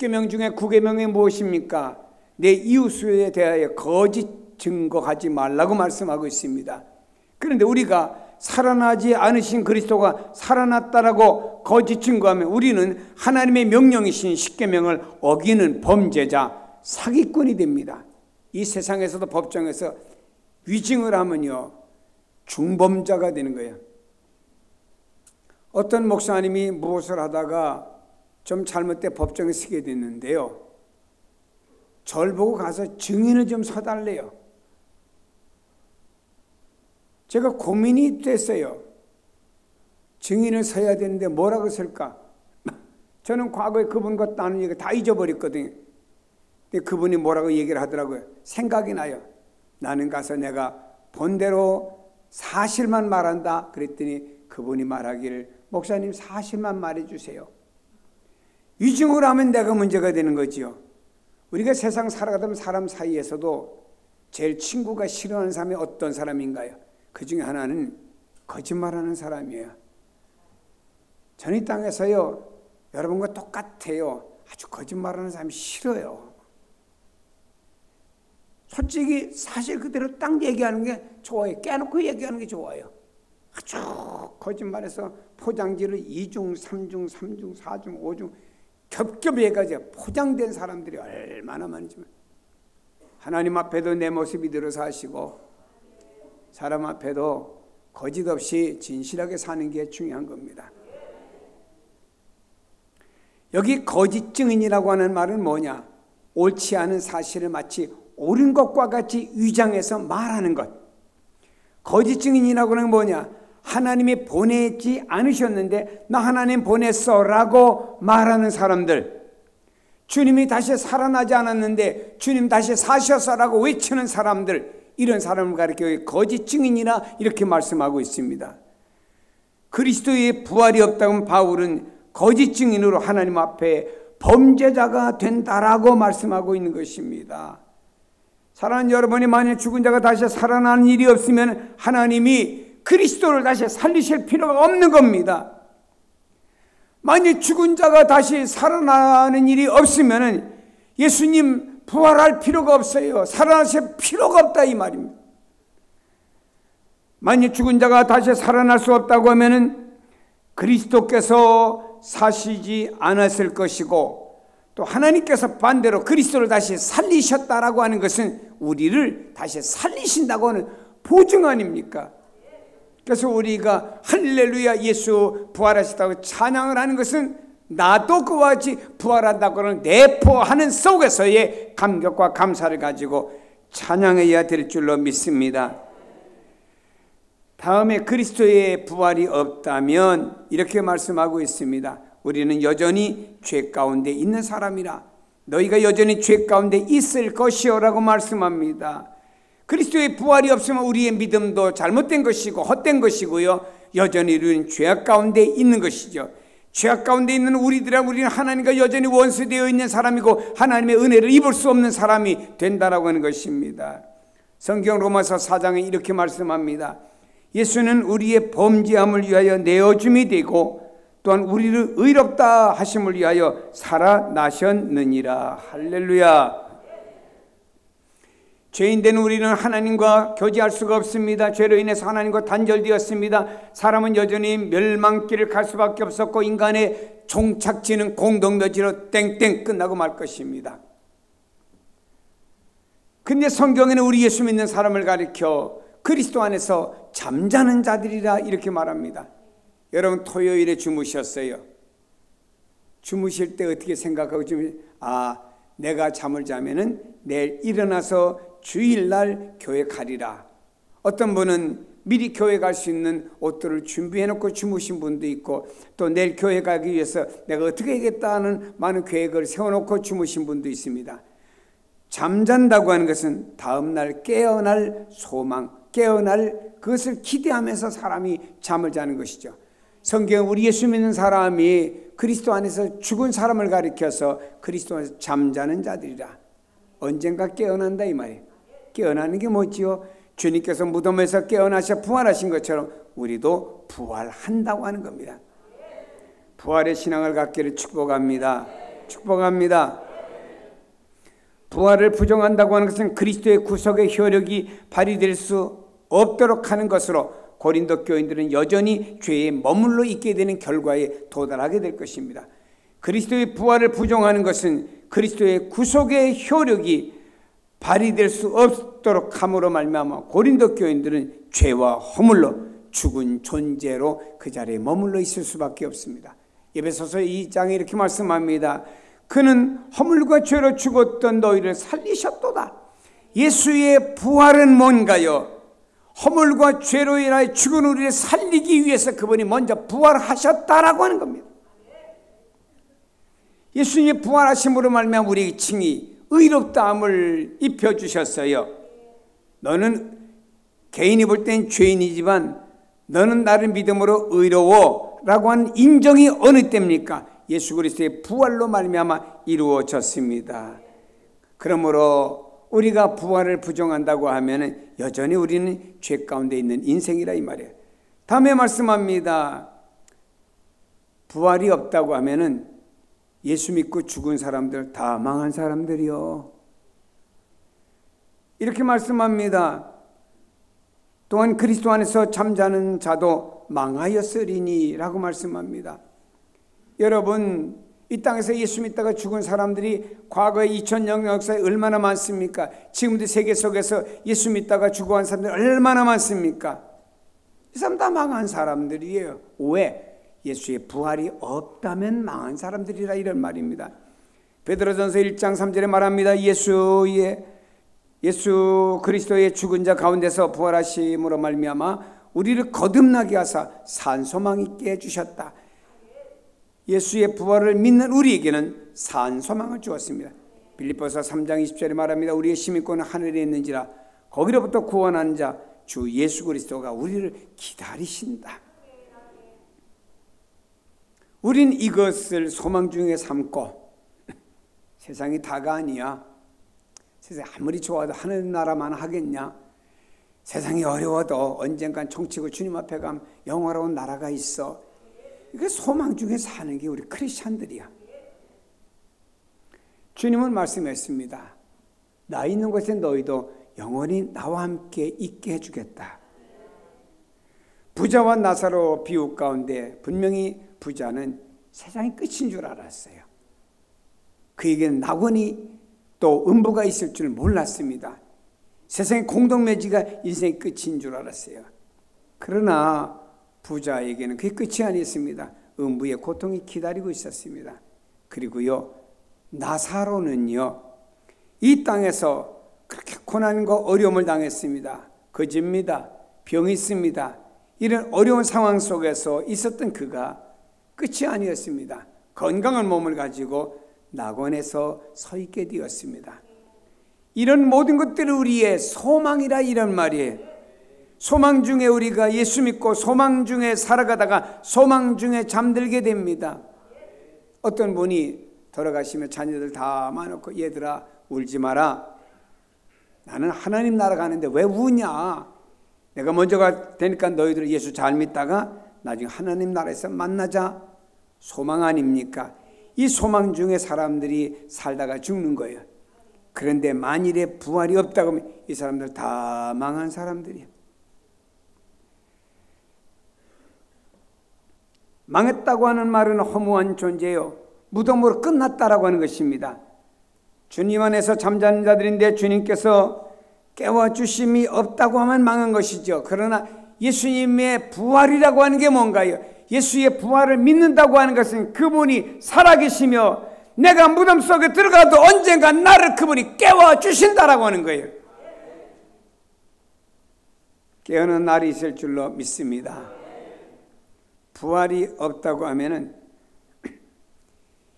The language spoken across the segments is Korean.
십계명 중에 9계명이 무엇입니까? 내 이웃에 대하여 거짓 증거하지 말라고 말씀하고 있습니다. 그런데 우리가 살아나지 않으신 그리스도가 살아났다라고 거짓 증거하면 우리는 하나님의 명령이신 십계명을 어기는 범죄자, 사기꾼이 됩니다. 이 세상에서도 법정에서 위증을 하면요 중범자가 되는 거예요. 어떤 목사님이 무엇을 하다가 좀 잘못돼 법정에 서게 됐는데요, 절 보고 가서 증인을 좀 서달래요. 제가 고민이 됐어요. 증인을 서야 되는데 뭐라고 쓸까? 저는 과거에 그분과 나눈 얘기 다 잊어버렸거든요. 근데 그분이 뭐라고 얘기를 하더라고요. 생각이 나요. 나는 가서 내가 본대로 사실만 말한다 그랬더니 그분이 말하기를, 목사님 사실만 말해주세요. 위증을 하면 내가 문제가 되는 거지요. 우리가 세상 살아가다 보면 사람 사이에서도 제일 친구가 싫어하는 사람이 어떤 사람인가요? 그 중에 하나는 거짓말하는 사람이에요. 전 이 땅에서요 여러분과 똑같아요. 아주 거짓말하는 사람이 싫어요. 솔직히 사실 그대로 딱 얘기하는 게 좋아요. 깨놓고 얘기하는 게 좋아요. 아주 거짓말해서 포장지를 2중, 3중, 3중, 4중, 5중 겹겹이 해가지고 포장된 사람들이 얼마나 많지만, 하나님 앞에도 내 모습 이대로 사시고 사람 앞에도 거짓 없이 진실하게 사는 게 중요한 겁니다. 여기 거짓 증인이라고 하는 말은 뭐냐? 옳지 않은 사실을 마치 옳은 것과 같이 위장해서 말하는 것. 거짓 증인이라고 하는 뭐냐? 하나님이 보내지 않으셨는데 나 하나님 보냈어 라고 말하는 사람들, 주님이 다시 살아나지 않았는데 주님 다시 사셨어 라고 외치는 사람들, 이런 사람을 가리켜 거짓 증인이라 이렇게 말씀하고 있습니다. 그리스도의 부활이 없다면 바울은 거짓 증인으로 하나님 앞에 범죄자가 된다라고 말씀하고 있는 것입니다. 사랑하는 여러분이 만약 죽은 자가 다시 살아나는 일이 없으면 하나님이 그리스도를 다시 살리실 필요가 없는 겁니다. 만약 죽은 자가 다시 살아나는 일이 없으면 예수님 부활할 필요가 없어요. 살아나실 필요가 없다 이 말입니다. 만약 죽은 자가 다시 살아날 수 없다고 하면 그리스도께서 사시지 않았을 것이고, 또 하나님께서 반대로 그리스도를 다시 살리셨다라고 하는 것은 우리를 다시 살리신다고 하는 보증 아닙니까? 그래서 우리가 할렐루야 예수 부활하셨다고 찬양을 하는 것은 나도 그와 같이 부활한다고 하는 내포하는 속에서의 감격과 감사를 가지고 찬양해야 될 줄로 믿습니다. 다음에 그리스도의 부활이 없다면 이렇게 말씀하고 있습니다. 우리는 여전히 죄 가운데 있는 사람이라, 너희가 여전히 죄 가운데 있을 것이요라고 말씀합니다. 그리스도의 부활이 없으면 우리의 믿음도 잘못된 것이고 헛된 것이고요, 여전히 우리는 죄악 가운데 있는 것이죠. 죄악 가운데 있는 우리는 하나님과 여전히 원수되어 있는 사람이고 하나님의 은혜를 입을 수 없는 사람이 된다라고 하는 것입니다. 성경 로마서 4장에 이렇게 말씀합니다. 예수는 우리의 범죄함을 위하여 내어줌이 되고 또한 우리를 의롭다 하심을 위하여 살아나셨느니라. 할렐루야. 죄인된 우리는 하나님과 교제할 수가 없습니다. 죄로 인해서 하나님과 단절되었습니다. 사람은 여전히 멸망길을 갈 수밖에 없었고 인간의 종착지는 공동묘지로 땡땡 끝나고 말 것입니다. 근데 성경에는 우리 예수 믿는 사람을 가리켜 그리스도 안에서 잠자는 자들이라 이렇게 말합니다. 여러분 토요일에 주무셨어요. 주무실 때 어떻게 생각하고 내가 잠을 자면은 내일 일어나서 주일날 교회 가리라. 어떤 분은 미리 교회 갈 수 있는 옷들을 준비해 놓고 주무신 분도 있고, 또 내일 교회 가기 위해서 내가 어떻게 하겠다는 많은 계획을 세워놓고 주무신 분도 있습니다. 잠잔다고 하는 것은 다음날 깨어날 소망, 깨어날 그것을 기대하면서 사람이 잠을 자는 것이죠. 성경은 우리 예수 믿는 사람이 그리스도 안에서 죽은 사람을 가리켜서 그리스도 안에서 잠자는 자들이라. 언젠가 깨어난다 이 말이에요. 깨어나는 게 뭐지요? 주님께서 무덤에서 깨어나셔 부활하신 것처럼 우리도 부활한다고 하는 겁니다. 부활의 신앙을 갖기를 축복합니다. 축복합니다. 부활을 부정한다고 하는 것은 그리스도의 구속의 효력이 발휘될 수 없도록 하는 것으로 고린도 교인들은 여전히 죄에 머물러 있게 되는 결과에 도달하게 될 것입니다. 그리스도의 부활을 부정하는 것은 그리스도의 구속의 효력이 발휘될 수 없도록 함으로 말미암아 고린도 교인들은 죄와 허물로 죽은 존재로 그 자리에 머물러 있을 수밖에 없습니다. 에베소서 2장에 이렇게 말씀합니다. 그는 허물과 죄로 죽었던 너희를 살리셨도다. 예수의 부활은 뭔가요? 허물과 죄로 인하여 죽은 우리를 살리기 위해서 그분이 먼저 부활하셨다라고 하는 겁니다. 예수님이 부활하심으로 말미암아 우리에게 칭히 의롭다함을 입혀주셨어요. 너는 개인이 볼 땐 죄인이지만 너는 나를 믿음으로 의로워 라고 하는 인정이 어느 때입니까? 예수 그리스도의 부활로 말미암아 이루어졌습니다. 그러므로 우리가 부활을 부정한다고 하면 여전히 우리는 죄 가운데 있는 인생이라 이 말이에요. 다음에 말씀합니다. 부활이 없다고 하면 예수 믿고 죽은 사람들 다 망한 사람들이요. 이렇게 말씀합니다. 또한 그리스도 안에서 잠자는 자도 망하였으리니 라고 말씀합니다. 여러분, 이 땅에서 예수 믿다가 죽은 사람들이 과거의 2000년 역사에 얼마나 많습니까? 지금도 세계 속에서 예수 믿다가 죽어간 사람들이 얼마나 많습니까? 이 사람 다 망한 사람들이에요. 왜? 예수의 부활이 없다면 망한 사람들이라 이런 말입니다. 베드로전서 1장 3절에 말합니다. 예수 그리스도의 죽은 자 가운데서 부활하심으로 말미암아 우리를 거듭나게 하사 산소망 있게 해주셨다. 예수의 부활을 믿는 우리에게는 산소망을 주었습니다. 빌립보서 3장 20절에 말합니다. 우리의 시민권은 하늘에 있는지라 거기로부터 구원하는 자 주 예수 그리스도가 우리를 기다리신다. 우린 이것을 소망 중에 삼고 세상이 다가 아니야. 세상이 아무리 좋아도 하늘 나라만 하겠냐. 세상이 어려워도 언젠간 총치고 주님 앞에 가면 영화로운 나라가 있어. 이게 소망 중에 사는 게 우리 크리스찬들이야. 주님은 말씀했습니다. 나 있는 곳에 너희도 영원히 나와 함께 있게 해주겠다. 부자와 나사로 비유 가운데 분명히 부자는 세상이 끝인 줄 알았어요. 그에게는 낙원이 또 음부가 있을 줄 몰랐습니다. 세상의 공동묘지가 인생의 끝인 줄 알았어요. 그러나 부자에게는 그게 끝이 아니었습니다. 음부의 고통이 기다리고 있었습니다. 그리고요, 나사로는요, 이 땅에서 그렇게 고난과 어려움을 당했습니다. 거짓입니다. 병이 있습니다. 이런 어려운 상황 속에서 있었던 그가 끝이 아니었습니다. 건강한 몸을 가지고 낙원에서 서 있게 되었습니다. 이런 모든 것들이 우리의 소망이라 이런 말이에요. 소망 중에 우리가 예수 믿고 소망 중에 살아가다가 소망 중에 잠들게 됩니다. 어떤 분이 돌아가시면 자녀들 다 많고 얘들아 울지 마라. 나는 하나님 나라 가는데 왜 우냐. 내가 먼저 갈 테니까 너희들 예수 잘 믿다가 나중에 하나님 나라에서 만나자. 소망 아닙니까? 이 소망 중에 사람들이 살다가 죽는 거예요. 그런데 만일에 부활이 없다고 하면 이 사람들 다 망한 사람들이에요. 망했다고 하는 말은 허무한 존재요. 무덤으로 끝났다라고 하는 것입니다. 주님 안에서 잠자는 자들인데 주님께서 깨워주심이 없다고 하면 망한 것이죠. 그러나 예수님의 부활이라고 하는 게 뭔가요? 예수의 부활을 믿는다고 하는 것은 그분이 살아계시며 내가 무덤 속에 들어가도 언젠가 나를 그분이 깨워주신다라고 하는 거예요. 깨어는 날이 있을 줄로 믿습니다. 부활이 없다고 하면은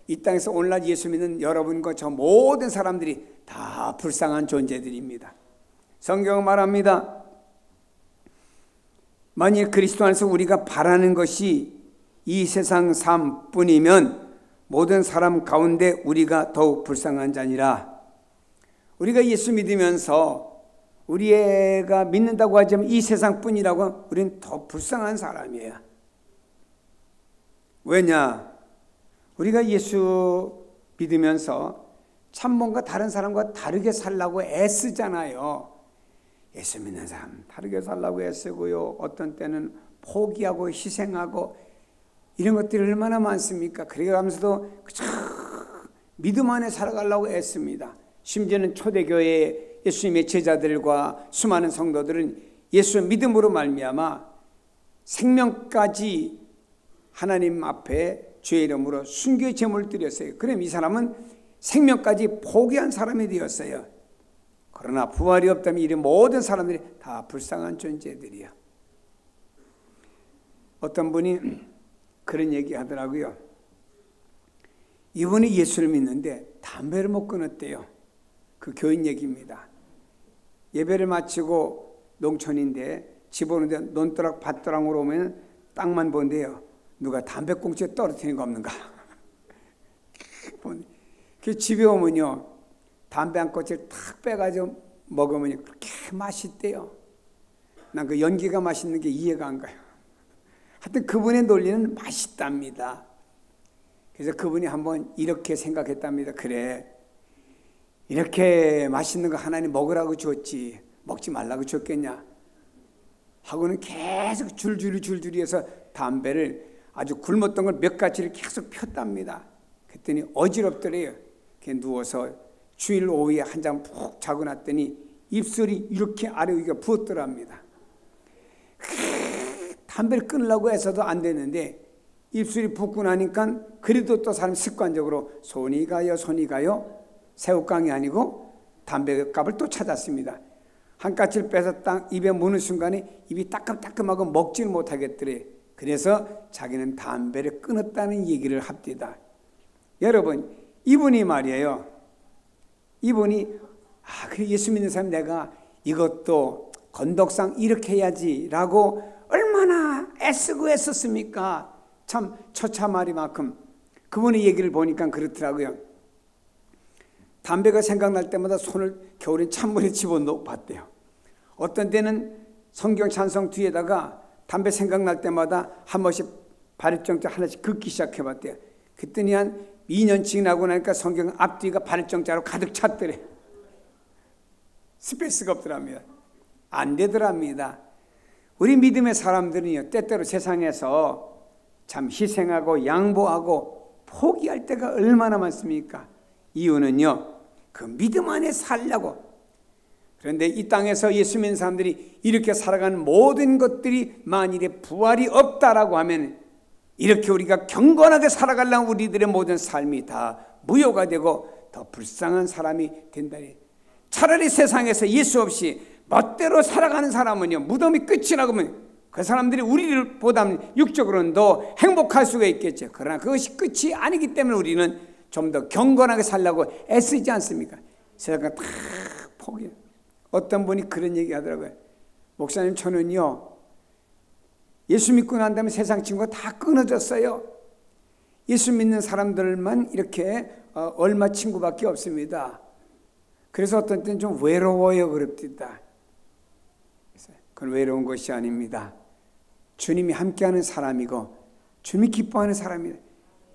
이 땅에서 오늘날 예수 믿는 여러분과 저 모든 사람들이 다 불쌍한 존재들입니다. 성경은 말합니다. 만일 그리스도 안에서 우리가 바라는 것이 이 세상 삶뿐이면 모든 사람 가운데 우리가 더욱 불쌍한 자니라. 우리가 예수 믿으면서 우리가 믿는다고 하지만 이 세상뿐이라고 우리는 더 불쌍한 사람이에요. 왜냐? 우리가 예수 믿으면서 참 뭔가 다른 사람과 다르게 살라고 애쓰잖아요. 예수 믿는 사람 다르게 살라고 애쓰고요. 어떤 때는 포기하고 희생하고 이런 것들이 얼마나 많습니까? 그래가면서도 믿음 안에 살아가려고 애씁니다. 심지어는 초대교회의 예수님의 제자들과 수많은 성도들은 예수의 믿음으로 말미암아 생명까지 하나님 앞에 주의 이름으로 순교의 제물을 드렸어요. 그럼 이 사람은 생명까지 포기한 사람이 되었어요. 그러나 부활이 없다면 이 모든 사람들이 다 불쌍한 존재들이야. 어떤 분이 그런 얘기 하더라고요. 이분이 예수를 믿는데 담배를 못 끊었대요. 그 교인 얘기입니다. 예배를 마치고 농촌인데 집 오는데 논두락 밭두락으로 오면 땅만 본대요. 누가 담배꽁초에 떨어뜨린 거 없는가? 그 집에 오면요, 담배 한 꼬치를 탁 빼가지고 먹으면 그렇게 맛있대요. 난 그 연기가 맛있는 게 이해가 안 가요. 하여튼 그분의 논리는 맛있답니다. 그래서 그분이 한번 이렇게 생각했답니다. 그래, 이렇게 맛있는 거 하나님 먹으라고 줬지 먹지 말라고 줬겠냐 하고는 계속 줄줄이 해서 담배를 아주 굶었던 걸 몇 가지를 계속 폈답니다. 그랬더니 어지럽더래요. 누워서 주일 오후에 한 잔 푹 자고 났더니 입술이 이렇게 아래 위가 부었더랍니다. 담배를 끊으려고 해서도 안 되는데 입술이 붓고 나니까 그래도 또 사람이 습관적으로 손이 가요 새우깡이 아니고 담배값을 또 찾았습니다. 한 까치를 빼서 딱 입에 무는 순간에 입이 따끔따끔하고 먹지는 못하겠더래. 그래서 자기는 담배를 끊었다는 얘기를 합디다. 여러분, 이분이 말이에요. 이분이 그 예수 믿는 사람 내가 이것도 건덕상 이렇게 해야지 라고 얼마나 애쓰고 애썼습니까? 참 처참하리만큼. 그분의 얘기를 보니까 그렇더라고요. 담배가 생각날 때마다 손을 겨울에 찬물에 집어넣어 봤대요. 어떤 때는 성경 찬송 뒤에다가 담배 생각날 때마다 한 번씩 발열정자 하나씩 긋기 시작해봤대요. 그랬더니 한 2년 지나고 나니까 성경 앞뒤가 발열정자로 가득 찼더래. 스페이스가 없더랍니다. 안 되더랍니다. 우리 믿음의 사람들은요, 때때로 세상에서 참 희생하고 양보하고 포기할 때가 얼마나 많습니까? 이유는요, 그 믿음 안에 살려고. 그런데 이 땅에서 예수 믿는 사람들이 이렇게 살아가는 모든 것들이 만일에 부활이 없다라고 하면 이렇게 우리가 경건하게 살아가려면 우리들의 모든 삶이 다 무효가 되고 더 불쌍한 사람이 된다니. 차라리 세상에서 예수 없이 멋대로 살아가는 사람은요, 무덤이 끝이 나면 그 사람들이 우리를 보다는 육적으로는 더 행복할 수가 있겠죠. 그러나 그것이 끝이 아니기 때문에 우리는 좀 더 경건하게 살려고 애쓰지 않습니까? 세상을 다 포기해. 어떤 분이 그런 얘기 하더라고요. 목사님, 저는요, 예수 믿고 난 다음에 세상 친구가 다 끊어졌어요. 예수 믿는 사람들만 이렇게 얼마 친구밖에 없습니다. 그래서 어떤 때는 좀 외로워요 그럽니다. 그건 외로운 것이 아닙니다. 주님이 함께하는 사람이고 주님이 기뻐하는 사람이다.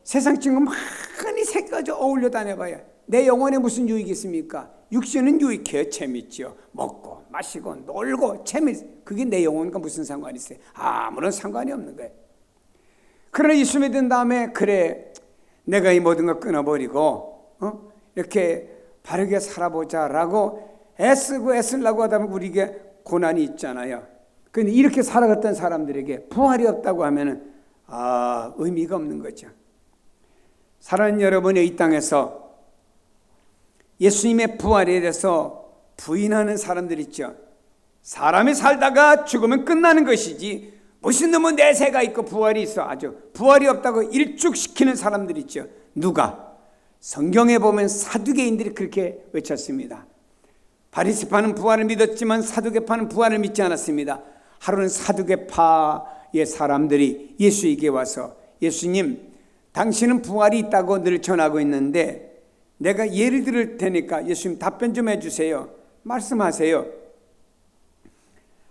세상 친구 많이 새겨져 어울려 다녀봐야 내 영혼에 무슨 유익이 있습니까? 육신은 유익해요. 재밌죠. 먹고 마시고 놀고 그게 내 영혼과 무슨 상관이 있어요? 아무런 상관이 없는 거예요. 그러나 예수 믿은 다음에 그래 내가 이 모든 걸 끊어버리고 이렇게 바르게 살아보자라고 애쓰려고 하다 보면 우리에게 고난이 있잖아요. 그런데 이렇게 살아갔던 사람들에게 부활이 없다고 하면은 의미가 없는 거죠. 사랑하는 여러분이 이 땅에서 예수님의 부활에 대해서 부인하는 사람들 있죠. 사람이 살다가 죽으면 끝나는 것이지 무슨 놈은 내세가 있고 부활이 있어 아주 부활이 없다고 일축시키는 사람들 있죠. 누가? 성경에 보면 사두개인들이 그렇게 외쳤습니다. 바리새파는 부활을 믿었지만 사두개파는 부활을 믿지 않았습니다. 하루는 사두개파의 사람들이 예수에게 와서 예수님, 당신은 부활이 있다고 늘 전하고 있는데 내가 예를 들을 테니까 예수님 답변 좀 해주세요. 말씀하세요.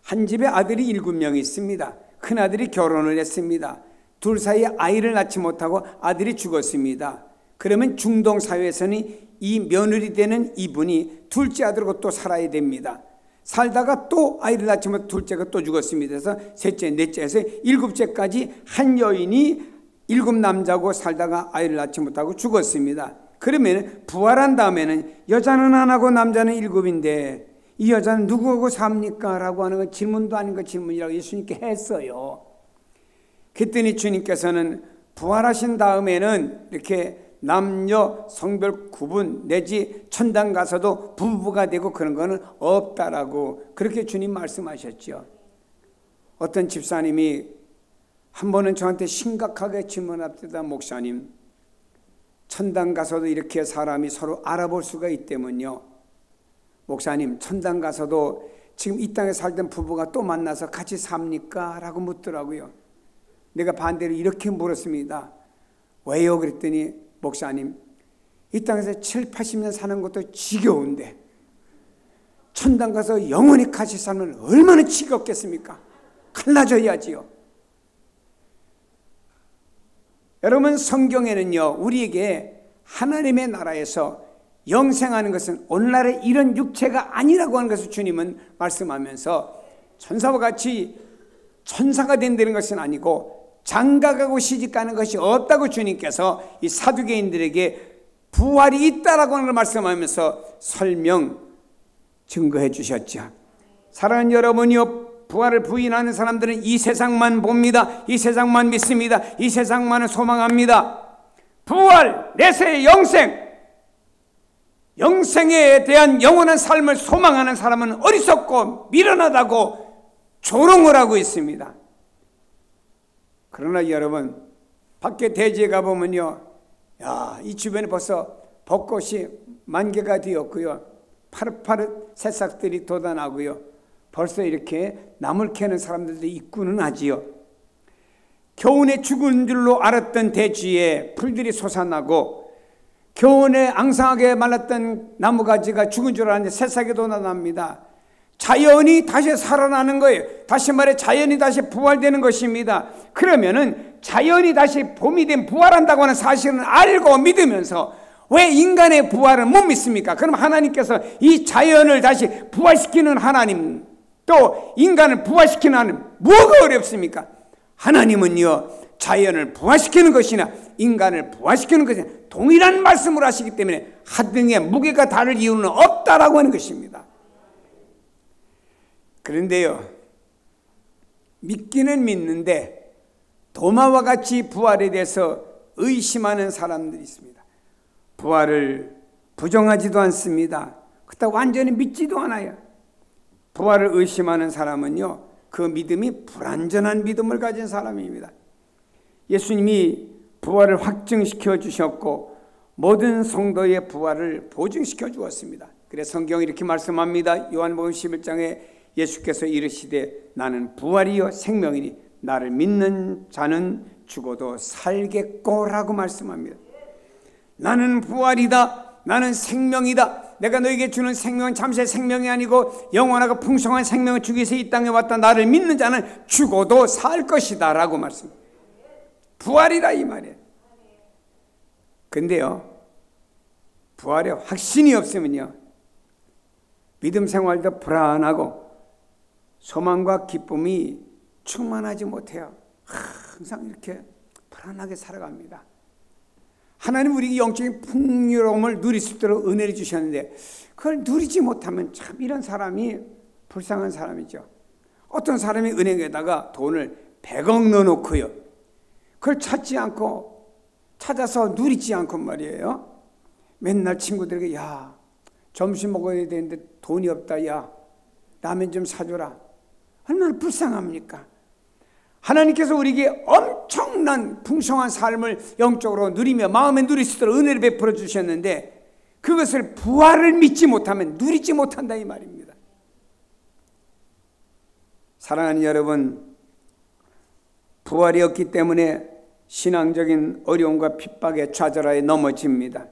한 집에 아들이 7명이 있습니다. 큰아들이 결혼을 했습니다. 둘 사이에 아이를 낳지 못하고 아들이 죽었습니다. 그러면 중동 사회에서는 이 며느리 되는 이분이 둘째 아들하고 또 살아야 됩니다. 살다가 또 아이를 낳지만 둘째가 또 죽었습니다. 그래서 셋째, 넷째에서 일곱째까지 한 여인이 7 남자고 살다가 아이를 낳지 못하고 죽었습니다. 그러면 부활한 다음에는 여자는 하나고 남자는 7인데 이 여자는 누구하고 삽니까? 라고 하는 건 질문도 아닌 거 질문이라고 예수님께 했어요. 그랬더니 주님께서는 부활하신 다음에는 이렇게 남녀 성별 구분 내지 천당 가서도 부부가 되고 그런 거는 없다라고 그렇게 주님 말씀하셨죠. 어떤 집사님이 한 번은 저한테 심각하게 질문합니다. 목사님, 천당 가서도 이렇게 사람이 서로 알아볼 수가 있다면요, 목사님, 천당 가서도 지금 이 땅에 살던 부부가 또 만나서 같이 삽니까? 라고 묻더라고요. 내가 반대로 이렇게 물었습니다. 왜요? 그랬더니 목사님, 이 땅에서 7, 80년 사는 것도 지겨운데 천당 가서 영원히 같이 살면 얼마나 지겹겠습니까? 갈라져야지요. 여러분, 성경에는요, 우리에게 하나님의 나라에서 영생하는 것은 오늘날의 이런 육체가 아니라고 하는 것을 주님은 말씀하면서 천사와 같이 천사가 된다는 것은 아니고 장가가고 시집가는 것이 없다고 주님께서 이 사두개인들에게 부활이 있다라고 하는 걸 말씀하면서 설명, 증거해 주셨죠. 사랑하는 여러분이요, 부활을 부인하는 사람들은 이 세상만 봅니다. 이 세상만 믿습니다. 이 세상만을 소망합니다. 부활, 내세의 영생, 영생에 대한 영원한 삶을 소망하는 사람은 어리석고 미련하다고 조롱을 하고 있습니다. 그러나 여러분, 밖에 대지에 가보면요, 야, 이 주변에 벌써 벚꽃이 만개가 되었고요, 파릇파릇 새싹들이 돋아나고요, 벌써 이렇게 나물 캐는 사람들도 있고는 하지요. 겨우내 죽은 줄로 알았던 대지에 풀들이 솟아나고 겨우내 앙상하게 말랐던 나무가지가 죽은 줄 알았는데 새싹이 돋아납니다. 자연이 다시 살아나는 거예요. 다시 말해 자연이 다시 부활되는 것입니다. 그러면은 자연이 다시 봄이 된 부활한다고 하는 사실은 알고 믿으면서 왜 인간의 부활을 못 믿습니까? 그럼 하나님께서 이 자연을 다시 부활시키는 하나님, 또 인간을 부활시키는 하나님, 뭐가 어렵습니까? 하나님은요, 자연을 부활시키는 것이나 인간을 부활시키는 것이나 동일한 말씀을 하시기 때문에 하등의 무게가 다를 이유는 없다라고 하는 것입니다. 그런데요, 믿기는 믿는데 도마와 같이 부활에 대해서 의심하는 사람들이 있습니다. 부활을 부정하지도 않습니다. 그렇다고 완전히 믿지도 않아요. 부활을 의심하는 사람은요, 그 믿음이 불완전한 믿음을 가진 사람입니다. 예수님이 부활을 확증시켜 주셨고 모든 성도의 부활을 보증시켜 주었습니다. 그래서 성경이 이렇게 말씀합니다. 요한복음 11장에 예수께서 이르시되 나는 부활이요 생명이니 나를 믿는 자는 죽어도 살겠고라고 말씀합니다. 나는 부활이다, 나는 생명이다, 내가 너에게 주는 생명은 잠시의 생명이 아니고 영원하고 풍성한 생명을 주기 위해서 이 땅에 왔다. 나를 믿는 자는 죽어도 살 것이다 라고 말씀합니다. 부활이라 이 말이에요. 근데요, 부활에 확신이 없으면요, 믿음 생활도 불안하고 소망과 기쁨이 충만하지 못해요. 항상 이렇게 불안하게 살아갑니다. 하나님 우리에게 영적인 풍요로움을 누릴 수 있도록 은혜를 주셨는데 그걸 누리지 못하면 참 이런 사람이 불쌍한 사람이죠. 어떤 사람이 은행에다가 돈을 100억 넣어놓고요, 그걸 찾지 않고 찾아서 누리지 않고 말이에요, 맨날 친구들에게 야, 점심 먹어야 되는데 돈이 없다, 야, 라면 좀 사줘라. 얼마나 불쌍합니까? 하나님께서 우리에게 엄청난 풍성한 삶을 영적으로 누리며 마음에 누릴 수 있도록 은혜를 베풀어 주셨는데 그것을 부활을 믿지 못하면 누리지 못한다 이 말입니다. 사랑하는 여러분, 부활이 없기 때문에 신앙적인 어려움과 핍박에 좌절하여 넘어집니다.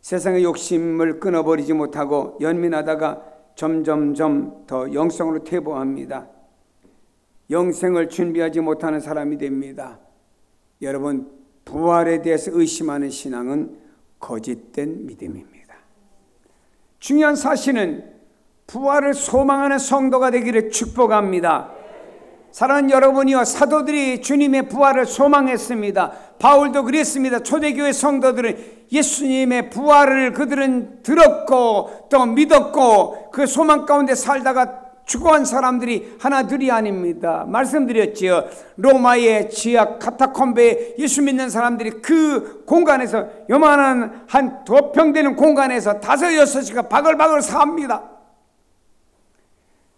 세상의 욕심을 끊어버리지 못하고 연민하다가 점점점 더 영성으로 퇴보합니다. 영생을 준비하지 못하는 사람이 됩니다. 여러분, 부활에 대해서 의심하는 신앙은 거짓된 믿음입니다. 중요한 사실은 부활을 소망하는 성도가 되기를 축복합니다. 사랑하는 여러분이요, 사도들이 주님의 부활을 소망했습니다. 바울도 그랬습니다. 초대교회 성도들은 예수님의 부활을 그들은 들었고 또 믿었고 그 소망 가운데 살다가 죽어간 사람들이 하나둘이 아닙니다. 말씀드렸지요. 로마의 지하 카타콤베에 예수 믿는 사람들이 그 공간에서 요만한 한 2평 되는 공간에서 5-6시간 바글바글 삽니다.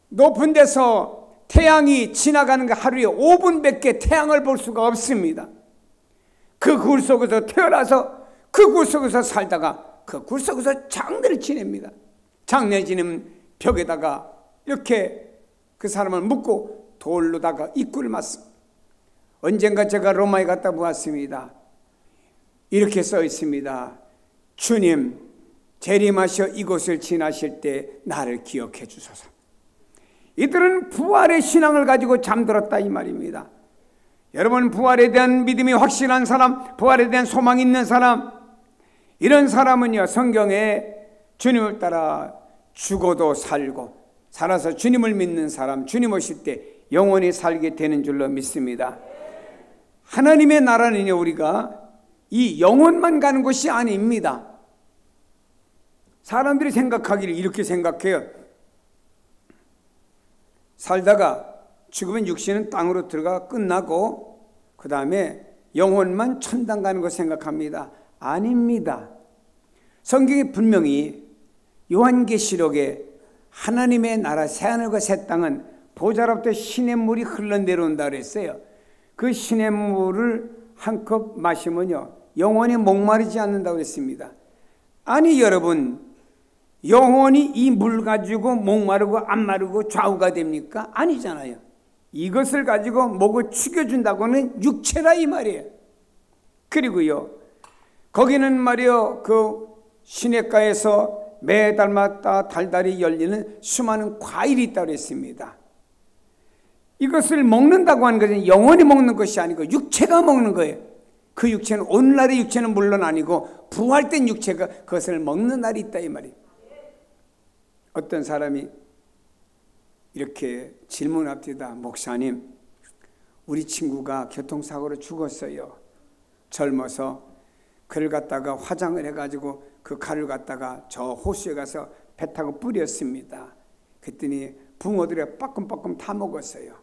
높은 데서 태양이 지나가는 거 하루에 5분밖에 태양을 볼 수가 없습니다. 그 굴 속에서 태어나서 그 굴 속에서 살다가 그 굴 속에서 장례를 지냅니다. 장례 지내면 벽에다가 이렇게 그 사람을 묶고 돌로다가 입구를 맞습니다. 언젠가 제가 로마에 갔다 보았습니다. 이렇게 써 있습니다. 주님, 재림하셔 이곳을 지나실 때 나를 기억해 주소서. 이들은 부활의 신앙을 가지고 잠들었다 이 말입니다. 여러분, 부활에 대한 믿음이 확실한 사람, 부활에 대한 소망이 있는 사람, 이런 사람은요, 성경에 주님을 따라 죽어도 살고 살아서 주님을 믿는 사람, 주님 오실 때 영원히 살게 되는 줄로 믿습니다. 하나님의 나라는요, 우리가 이 영혼만 가는 곳이 아닙니다. 사람들이 생각하기를 이렇게 생각해요. 살다가 죽으면 육신은 땅으로 들어가 끝나고 그 다음에 영혼만 천당 가는 거 생각합니다. 아닙니다. 성경이 분명히 요한계시록에 하나님의 나라 새하늘과 새 땅은 보좌로부터 시냇물이 흘러내려온다 그랬어요. 그 시냇물을 한 컵 마시면요 영원히 목마르지 않는다고 그랬습니다. 아니 여러분, 영혼이 이 물 가지고 목마르고 안 마르고 좌우가 됩니까? 아니잖아요. 이것을 가지고 목을 축여준다고는 육체라 이 말이에요. 그리고요, 거기는 말이요, 그 시냇가에서 매달마다 달달이 열리는 수많은 과일이 있다고 했습니다. 이것을 먹는다고 하는 것은 영혼이 먹는 것이 아니고 육체가 먹는 거예요. 그 육체는 오늘날의 육체는 물론 아니고 부활된 육체가 그것을 먹는 날이 있다 이 말이에요. 어떤 사람이 이렇게 질문합니다. 목사님, 우리 친구가 교통사고로 죽었어요. 젊어서 그를 갖다가 화장을 해가지고 그 칼을 갖다가 저 호수에 가서 배 타고 뿌렸습니다. 그랬더니 붕어들이 빠끔빠끔 다 먹었어요.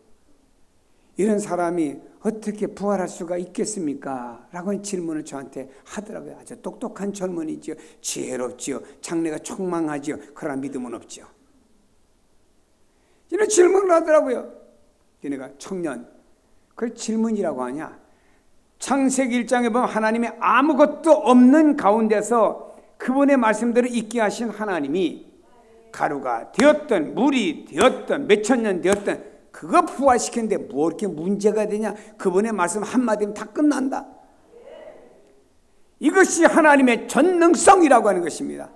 이런 사람이 어떻게 부활할 수가 있겠습니까? 라고 질문을 저한테 하더라고요. 아주 똑똑한 젊은이지요. 지혜롭지요. 장래가 촉망하지요. 그러나 믿음은 없지요. 이런 질문을 하더라고요. 얘네가 청년, 그걸 질문이라고 하냐? 창세기 1장에 보면 하나님이 아무것도 없는 가운데서 그분의 말씀대로 있게 하신 하나님이 가루가 되었든 물이 되었든 몇천 년 되었든 그거 부활시키는데 뭐 이렇게 문제가 되냐? 그분의 말씀 한마디면 다 끝난다. 이것이 하나님의 전능성이라고 하는 것입니다.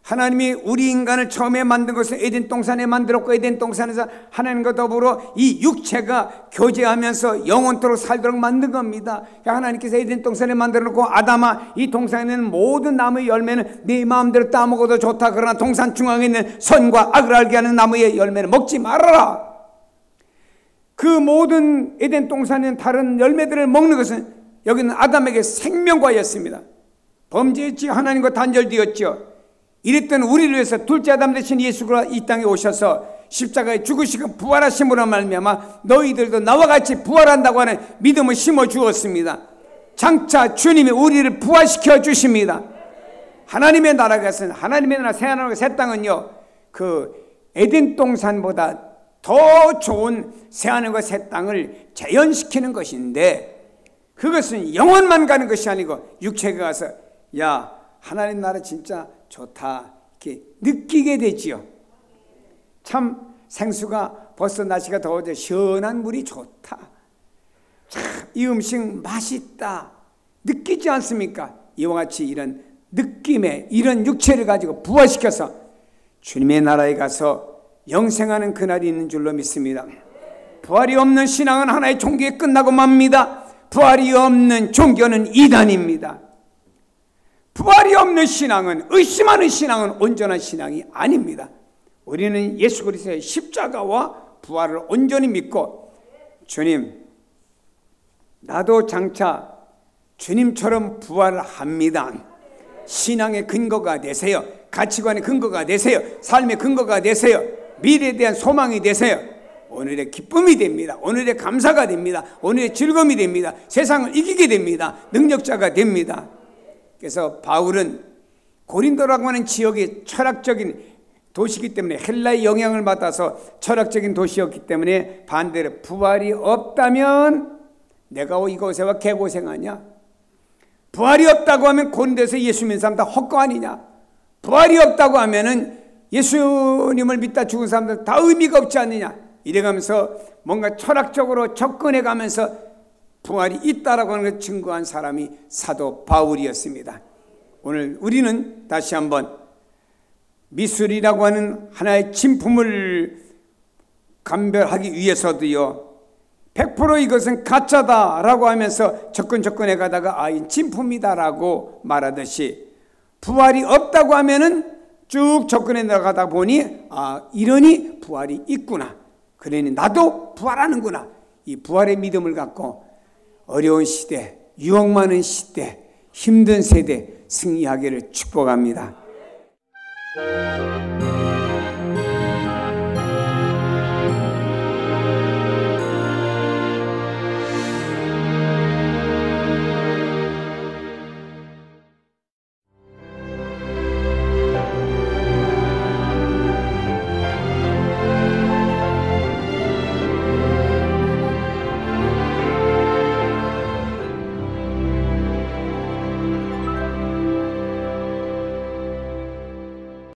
하나님이 우리 인간을 처음에 만든 것은 에덴 동산에 만들었고 에덴 동산에서 하나님과 더불어 이 육체가 교제하면서 영원토록 살도록 만든 겁니다. 하나님께서 에덴 동산에 만들어놓고 아담아, 이 동산에 있는 모든 나무의 열매는 네 마음대로 따먹어도 좋다. 그러나 동산 중앙에 있는 선과 악을 알게 하는 나무의 열매는 먹지 말아라. 그 모든 에덴 동산에 있는 다른 열매들을 먹는 것은 여기는 아담에게 생명과였습니다. 범죄했지 하나님과 단절되었죠. 이랬던 우리를 위해서 둘째 아담 되신 예수가 이 땅에 오셔서 십자가에 죽으시고 부활하심으로 말미암아 너희들도 나와 같이 부활한다고 하는 믿음을 심어 주었습니다. 장차 주님이 우리를 부활시켜 주십니다. 하나님의 나라가 하나님의 나라 새하늘과 새 땅은요, 그 에덴 동산보다 더 좋은 새하늘과 새 땅을 재현시키는 것인데, 그것은 영혼만 가는 것이 아니고 육체가 가서 야, 하나님 나라 진짜 좋다 이렇게 느끼게 되지요. 참 생수가 벌써 날씨가 더워져 시원한 물이 좋다. 참 이 음식 맛있다 느끼지 않습니까? 이와 같이 이런 느낌의 이런 육체를 가지고 부활시켜서 주님의 나라에 가서 영생하는 그날이 있는 줄로 믿습니다. 부활이 없는 신앙은 하나의 종교에 끝나고 맙니다. 부활이 없는 종교는 이단입니다. 부활이 없는 신앙은, 의심하는 신앙은 온전한 신앙이 아닙니다. 우리는 예수 그리스도의 십자가와 부활을 온전히 믿고, 주님, 나도 장차 주님처럼 부활합니다. 신앙의 근거가 되세요. 가치관의 근거가 되세요. 삶의 근거가 되세요. 미래에 대한 소망이 되세요. 오늘의 기쁨이 됩니다. 오늘의 감사가 됩니다. 오늘의 즐거움이 됩니다. 세상을 이기게 됩니다. 능력자가 됩니다. 그래서 바울은 고린도라고 하는 지역이 철학적인 도시이기 때문에, 헬라의 영향을 받아서 철학적인 도시였기 때문에, 반대로 부활이 없다면 내가 이곳에 와 개고생하냐? 부활이 없다고 하면 고린도에서 예수 믿는 사람 다 헛거 아니냐? 부활이 없다고 하면은 예수님을 믿다 죽은 사람들 다 의미가 없지 않느냐? 이래가면서 뭔가 철학적으로 접근해 가면서 부활이 있다라고 하는 걸 증거한 사람이 사도 바울이었습니다. 오늘 우리는 다시 한번 미술이라고 하는 하나의 진품을 감별하기 위해서도요, 100% 이것은 가짜다라고 하면서 접근해 가다가 이 진품이다라고 말하듯이, 부활이 없다고 하면은 쭉 접근해 나가다 보니 이러니 부활이 있구나, 그러니 나도 부활하는구나, 이 부활의 믿음을 갖고 어려운 시대, 유혹 많은 시대, 힘든 세대 승리하기를 축복합니다.